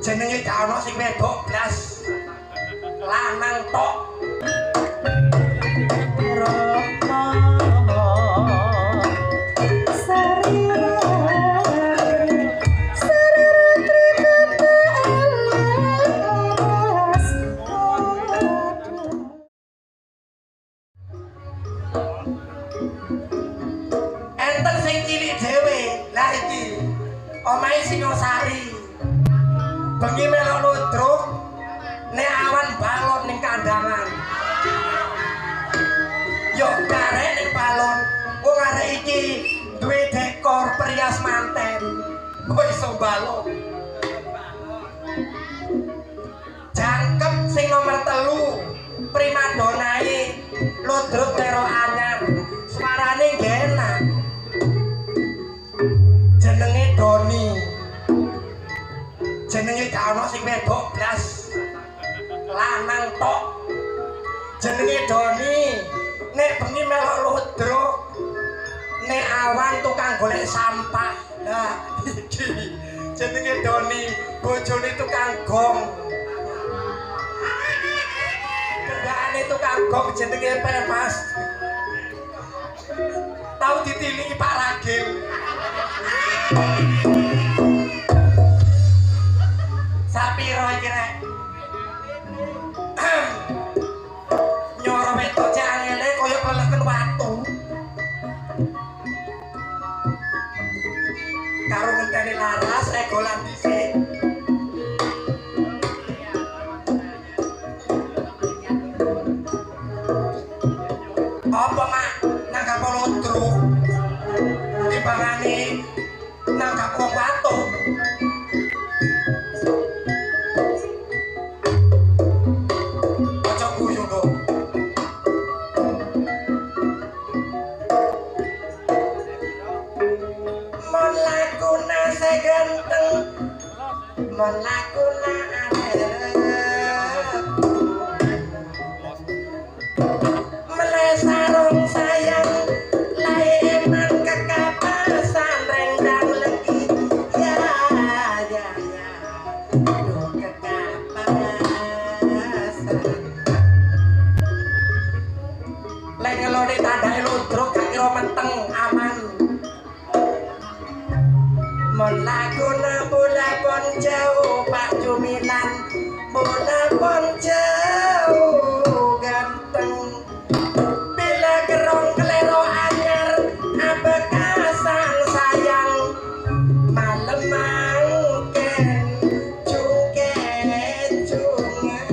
jenenge gak ono sing wedok blas lanang tok. Enten sing cilik dhewe lah iki omahe Singosari bengi melok ludruk nek awan balon ning kandangan yo karek ning balon wong arek iki duwe dekor perias manten kok iso balon jangkep sing nomor 3 primadonane ludruk tero anyar suarane enak jenenge Doni jenenge gak ono sing wedok blas lanang tok jenenge Doni nek bengi melok ludruk nek awan tukang golek sampah nah iki jenenge Doni bojone tukang gong kendakane tukang gong jenenge Pemas tau ditiliki Pak Ragil sapiro iki rek nyoro wedok cek angele koyo keleken watu karo ngenteni laras egolan dhisik apa mak nanggap ludruk timbangane nanggap wong watu aja guyu kok mon lakuna seganteng mon lakuna melesarung sayang laeman kekapasan rendang legi ya aduh kekapasan lek ngelone tandai ludruk gak kira menteng aman mon laguna bola pon jauh Pak Jumilan bola pon jauh ganteng bila gerong kelero anyar abekasan sayang malam mangken cungke-cungan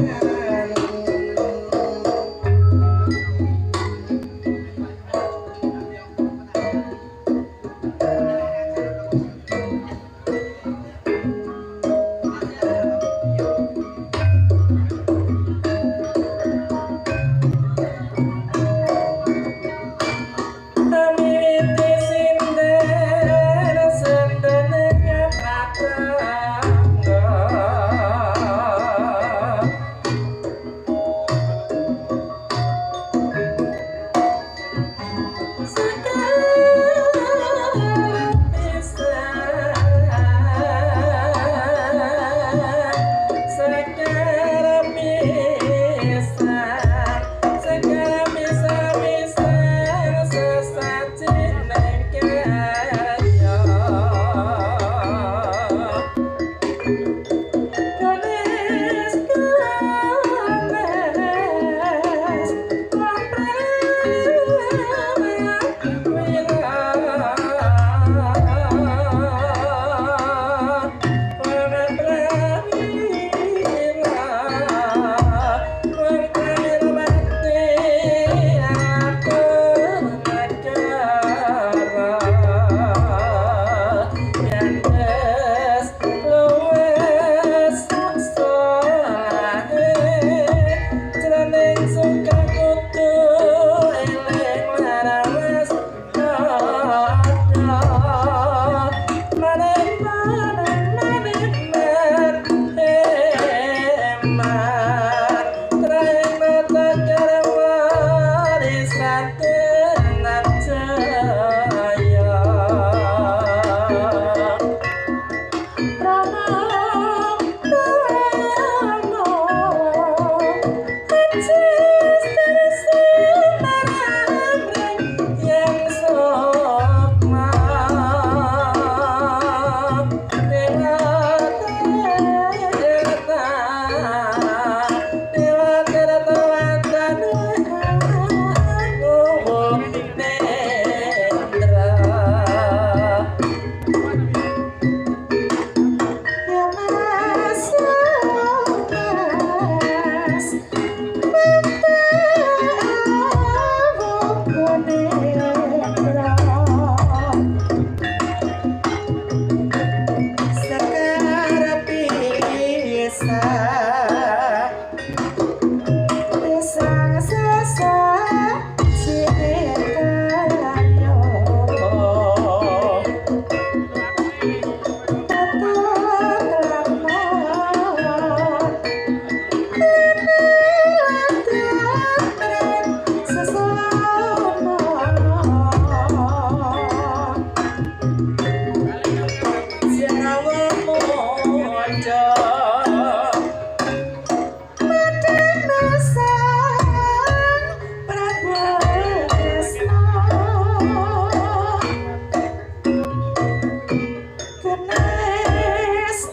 kanca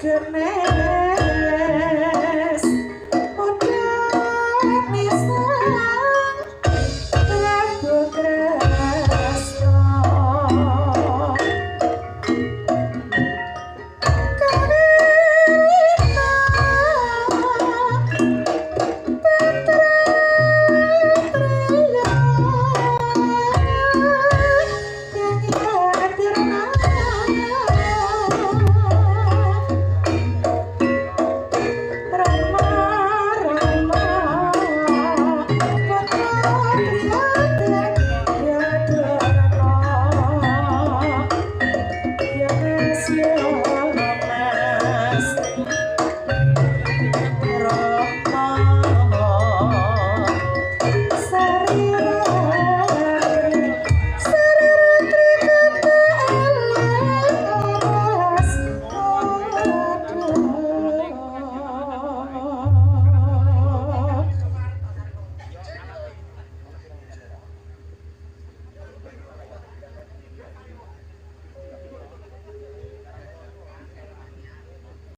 Genes